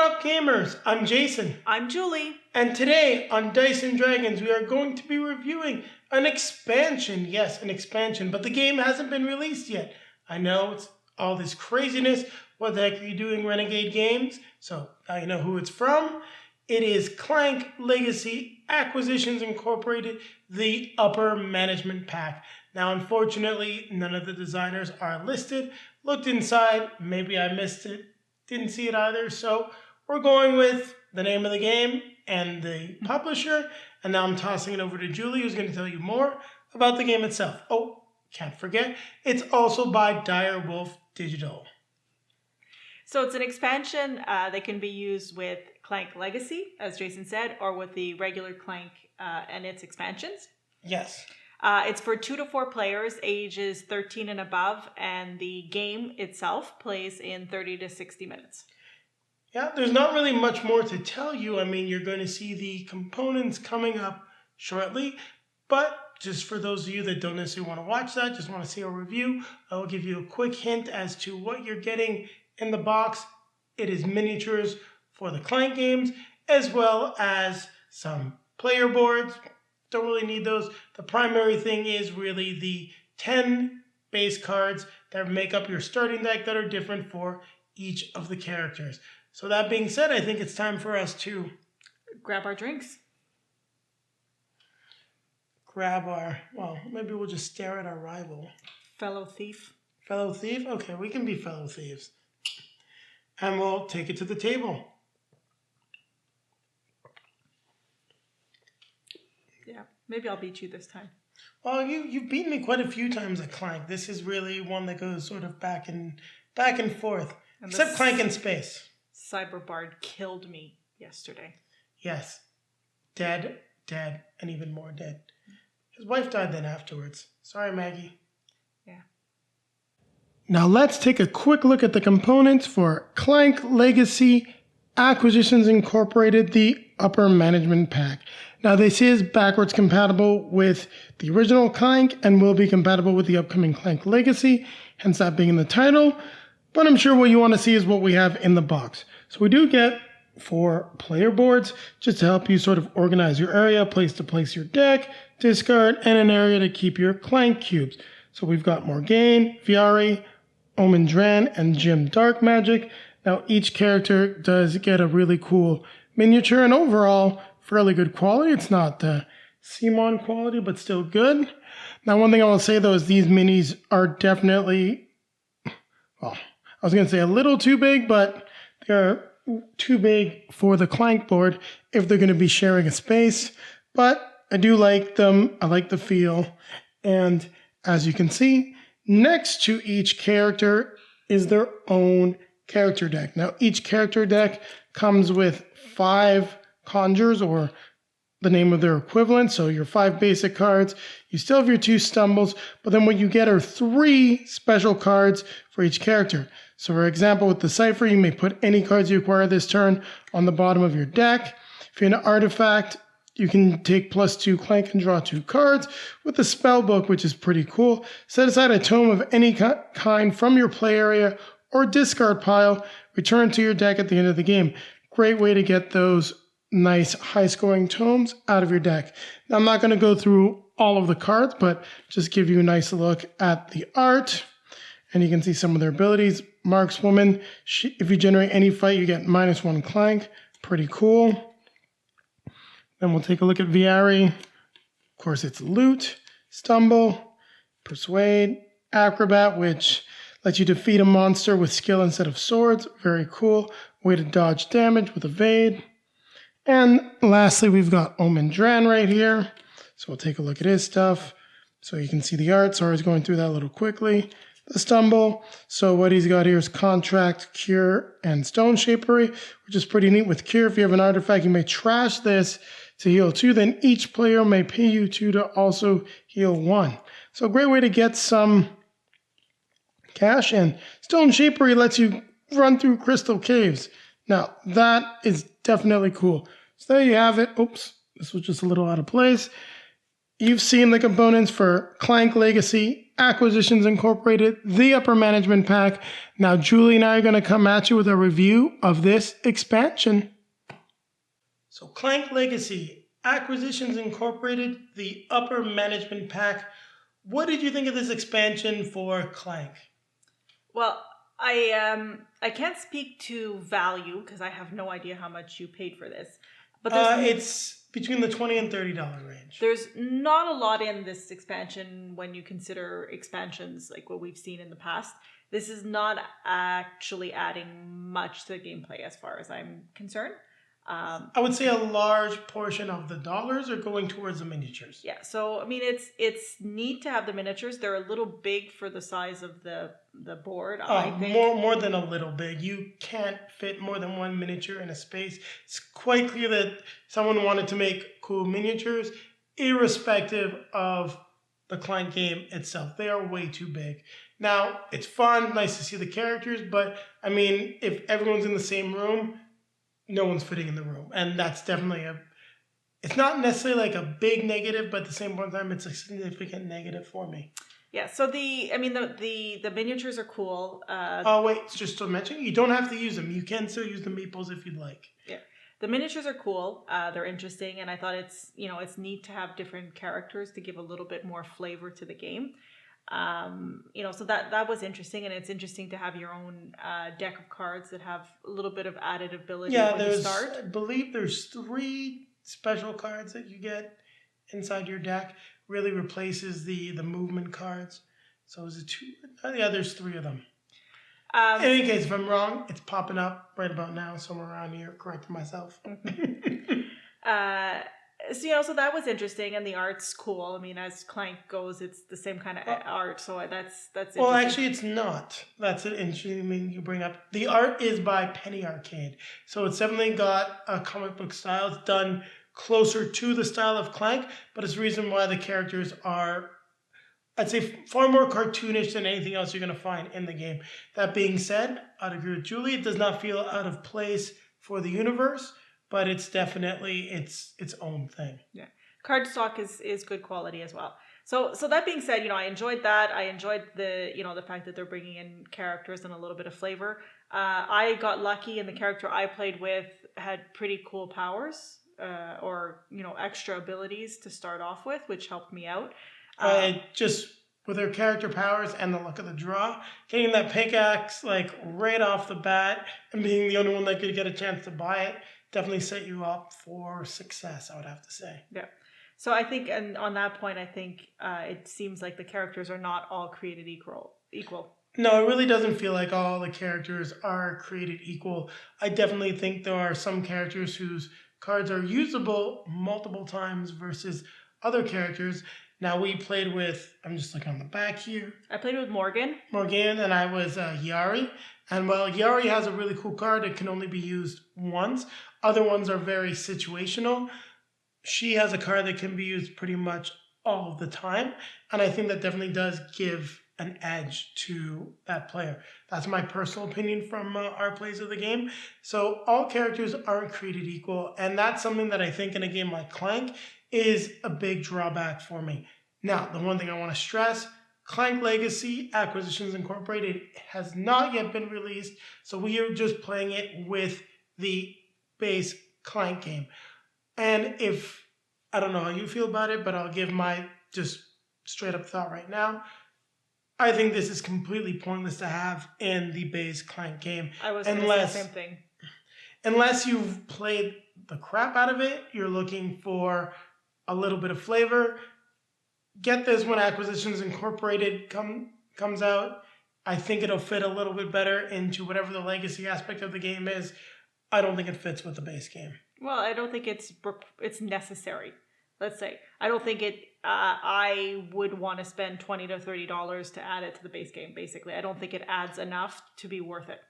up, gamers? I'm Jason. I'm Julie. And today on Dice and Dragons, we are going to be reviewing an expansion. Yes, an expansion, but the game hasn't been released yet. I know it's all this craziness. What the heck are you doing, Renegade Games? So now you know who it's from. It is Clank Legacy Acquisitions Incorporated, the Upper Management Pack. Now, unfortunately, none of the designers are listed. Looked inside, maybe I missed it. Didn't see it either, so we're going with the name of the game and the publisher. And now I'm tossing it over to Julie, who's going to tell you more about the game itself. Oh, can't forget, it's also by Dire Wolf Digital. So it's an expansion that can be used with Clank Legacy, as Jason said, or with the regular Clank and its expansions. Yes. It's for 2 to 4 players, ages 13 and above, and the game itself plays in 30 to 60 minutes. Yeah, there's not really much more to tell you. I mean, you're going to see the components coming up shortly, but just for those of you that don't necessarily want to watch that, just want to see a review, I will give you a quick hint as to what you're getting in the box. It is miniatures for the Clank games, as well as some player boards. Don't really need those. The primary thing is really the 10 base cards that make up your starting deck that are different for each of the characters. So that being said, I think it's time for us to grab our drinks. Well, maybe we'll just stare at our rival. Fellow thief. Fellow thief? Okay, we can be fellow thieves. And we'll take it to the table. Yeah, maybe I'll beat you this time. Well, you've beaten me quite a few times at Clank. This is really one that goes sort of back and forth. And except Clank in space. Cyberbard killed me yesterday. Yes. Dead, and even more dead. His wife died then afterwards. Sorry, Maggie. Yeah. Now let's take a quick look at the components for Clank Legacy Acquisitions Incorporated, the Upper Management Pack. Now this is backwards compatible with the original Clank and will be compatible with the upcoming Clank Legacy, hence that being in the title. But I'm sure what you want to see is what we have in the box. So we do get 4 player boards just to help you sort of organize your area, place to place your deck, discard, and an area to keep your Clank cubes. So we've got Morgane, Viari, Omen Dran, and Jim Dark Magic. Now each character does get a really cool miniature and overall fairly good quality. It's not the CMON quality, but still good. Now one thing I will say though is these minis are definitely, well, I was going to say a little too big, but they're too big for the Clank board if they're going to be sharing a space. But I do like them. I like the feel. And as you can see, next to each character is their own character deck. Now, each character deck comes with 5 conjures, or the name of their equivalent. So your 5 basic cards. You still have your 2 stumbles, but then what you get are 3 special cards for each character. So for example, with the Cipher, you may put any cards you acquire this turn on the bottom of your deck. If you're an artifact, you can take +2 Clank and draw 2 cards. With the Spellbook, which is pretty cool, set aside a tome of any kind from your play area or discard pile, return to your deck at the end of the game. Great way to get those nice high-scoring tomes out of your deck. Now, I'm not going to go through all of the cards, but just give you a nice look at the art. And you can see some of their abilities. Markswoman, if you generate any fight, you get -1 Clank. Pretty cool. Then we'll take a look at Viari. Of course, it's Loot, Stumble, Persuade, Acrobat, which lets you defeat a monster with skill instead of swords. Very cool. Way to dodge damage with Evade. And lastly, we've got Omen Dran right here. So we'll take a look at his stuff. So you can see the art. Sorry, I was going through that a little quickly. The Stumble. So what he's got here is Contract, Cure, and Stone Shapery, which is pretty neat. With Cure, if you have an artifact, you may trash this to heal 2. Then each player may pay you 2 to also heal 1. So a great way to get some cash. And Stone Shapery lets you run through crystal caves. Now, that is definitely cool. So there you have it. Oops, this was just a little out of place. you've seen the components for Clank Legacy, Acquisitions Incorporated, the Upper Management Pack. Now, Julie and I are going to come at you with a review of this expansion. So, Clank Legacy, Acquisitions Incorporated, the Upper Management Pack. What did you think of this expansion for Clank? Well, I can't speak to value because I have no idea how much you paid for this. But it's between the $20 and $30 range. There's not a lot in this expansion when you consider expansions like what we've seen in the past. This is not actually adding much to the gameplay as far as I'm concerned. I would say a large portion of the dollars are going towards the miniatures. Yeah, so I mean it's neat to have the miniatures. They're a little big for the size of the board. I think more than a little big. You can't fit more than one miniature in a space. It's quite clear that someone wanted to make cool miniatures, irrespective of the Clank game itself. They are way too big. Now it's fun, nice to see the characters, but I mean, if everyone's in the same room, no one's fitting in the room. And that's definitely it's not necessarily like a big negative, but at the same time, it's a significant negative for me. Yeah, so the miniatures are cool. Wait, just to mention, you don't have to use them. You can still use the meeples if you'd like. Yeah. The miniatures are cool. They're interesting, and I thought it's neat to have different characters to give a little bit more flavor to the game. So that was interesting, and it's interesting to have your own deck of cards that have a little bit of added ability when you start. I believe there's 3 special cards that you get inside your deck. Really replaces the movement cards. So is it 2? Yeah, there's 3 of them. In any case, if I'm wrong, it's popping up right about now, somewhere around here, correcting myself. So that was interesting, and the art's cool. I mean, as Clank goes, it's the same kind of art, so that's interesting. Well, actually, it's not. That's an interesting thing you bring up. The art is by Penny Arcade, so it's definitely got a comic book style. It's done closer to the style of Clank, but it's the reason why the characters are, I'd say, far more cartoonish than anything else you're going to find in the game. That being said, I'd agree with Julie. It does not feel out of place for the universe, but it's definitely its own thing. Yeah, cardstock is good quality as well. So that being said, I enjoyed that. I enjoyed the fact that they're bringing in characters and a little bit of flavor. I got lucky, and the character I played with had pretty cool powers, or extra abilities to start off with, which helped me out. Just with her character powers and the luck of the draw, getting that pickaxe like right off the bat and being the only one that could get a chance to buy it definitely set you up for success, I would have to say. Yeah. So I think, and on that point, I think it seems like the characters are not all created equal. No, it really doesn't feel like all the characters are created equal. I definitely think there are some characters whose cards are usable multiple times versus other characters. Now, we played with, I'm just looking on the back here. I played with Morgan, and I was Yari. And while Yari has a really cool card, it can only be used once. Other ones are very situational. She has a card that can be used pretty much all of the time. And I think that definitely does give an edge to that player. That's my personal opinion from our plays of the game. So all characters aren't created equal. And that's something that I think in a game like Clank is a big drawback for me. Now, the one thing I want to stress, Clank Legacy Acquisitions Incorporated has not yet been released, so we are just playing it with the base Clank game. And I don't know how you feel about it, but I'll give my just straight up thought right now. I think this is completely pointless to have in the base Clank game. I was going to say the same thing. Unless you've played the crap out of it, you're looking for a little bit of flavor. Get this when Acquisitions Incorporated comes out. I think it'll fit a little bit better into whatever the legacy aspect of the game is. I don't think it fits with the base game. Well, I don't think it's necessary. Let's say I don't think it. I would want to spend $20 to $30 to add it to the base game. Basically, I don't think it adds enough to be worth it.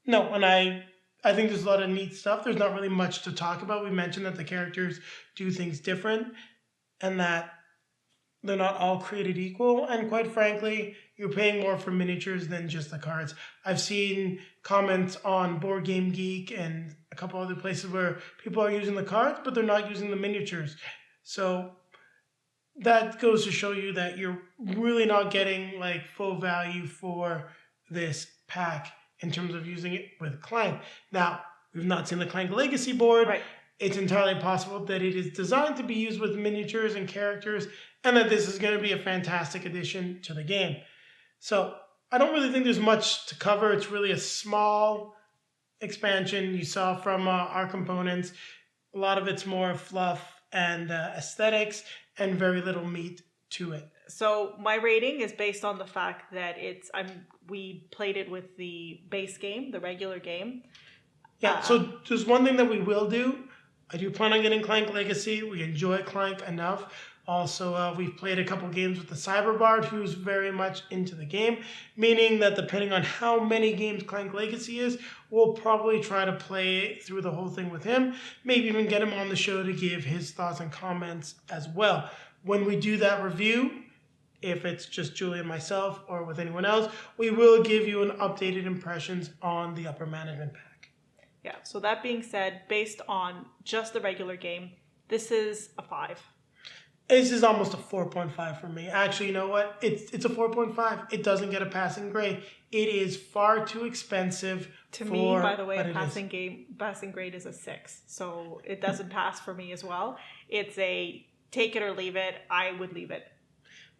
No, and I think there's a lot of neat stuff. There's not really much to talk about. We mentioned that the characters do things different, and that they're not all created equal. And quite frankly, you're paying more for miniatures than just the cards. I've seen comments on Board Game Geek and a couple other places where people are using the cards, but they're not using the miniatures. So that goes to show you that you're really not getting like full value for this pack in terms of using it with Clank. Now, we've not seen the Clank Legacy board. Right. It's entirely possible that it is designed to be used with miniatures and characters, and that this is going to be a fantastic addition to the game. So I don't really think there's much to cover. It's really a small expansion. You saw from our components. A lot of it's more fluff and aesthetics and very little meat to it. So my rating is based on the fact that we played it with the base game, the regular game. Yeah, so there's one thing that we will do. I do plan on getting Clank Legacy. We enjoy Clank enough. Also, we've played a couple games with the Cyberbard, who's very much into the game, meaning that depending on how many games Clank Legacy is, we'll probably try to play through the whole thing with him, maybe even get him on the show to give his thoughts and comments as well. When we do that review, if it's just Julie and myself or with anyone else, we will give you an updated impressions on the upper management pack. Yeah, so that being said, based on just the regular game, this is a 5. This is almost a 4.5 for me. Actually, you know what? It's a 4.5. It doesn't get a passing grade. It is far too expensive. To me, by the way, a passing grade is a 6. So it doesn't pass for me as well. It's a take it or leave it. I would leave it.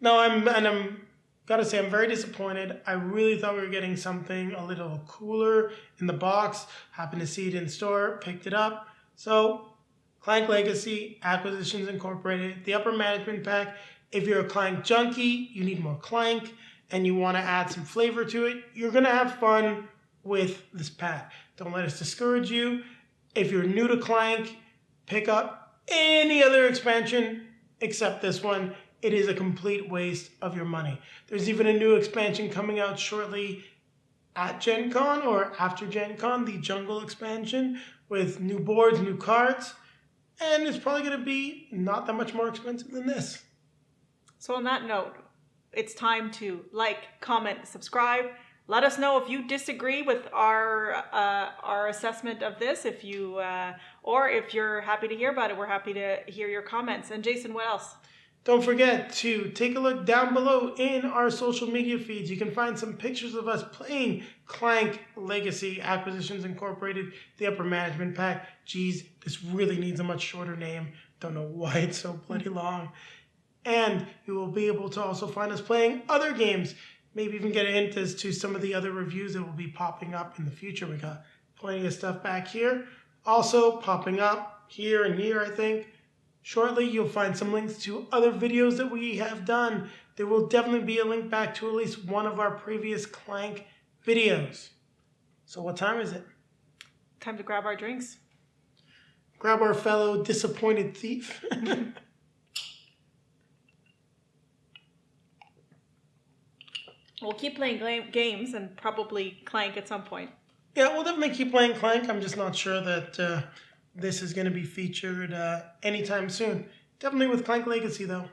No, I'm gotta say I'm very disappointed. I really thought we were getting something a little cooler in the box. Happened to see it in store, picked it up. So Clank Legacy, Acquisitions Incorporated, the upper management pack. If you're a Clank junkie, you need more Clank, and you want to add some flavor to it, you're going to have fun with this pack. Don't let us discourage you. If you're new to Clank, pick up any other expansion except this one. It is a complete waste of your money. There's even a new expansion coming out shortly at Gen Con or after Gen Con, the Jungle expansion with new boards, new cards. And it's probably going to be not that much more expensive than this. So on that note, it's time to like, comment, subscribe. Let us know if you disagree with our assessment of this. If you or if you're happy to hear about it, we're happy to hear your comments. And Jason, what else? Don't forget to take a look down below in our social media feeds. You can find some pictures of us playing Clank Legacy, Acquisitions Incorporated, the upper management pack. Geez, this really needs a much shorter name. Don't know why it's so bloody long. And you will be able to also find us playing other games. Maybe even get a hint as to some of the other reviews that will be popping up in the future. We got plenty of stuff back here. Also popping up here and here, I think. Shortly, you'll find some links to other videos that we have done. There will definitely be a link back to at least one of our previous Clank videos. So what time is it? Time to grab our drinks. Grab our fellow disappointed thief. We'll keep playing games and probably Clank at some point. Yeah, we'll definitely keep playing Clank. I'm just not sure that this is going to be featured anytime soon. Definitely with Clank Legacy, though.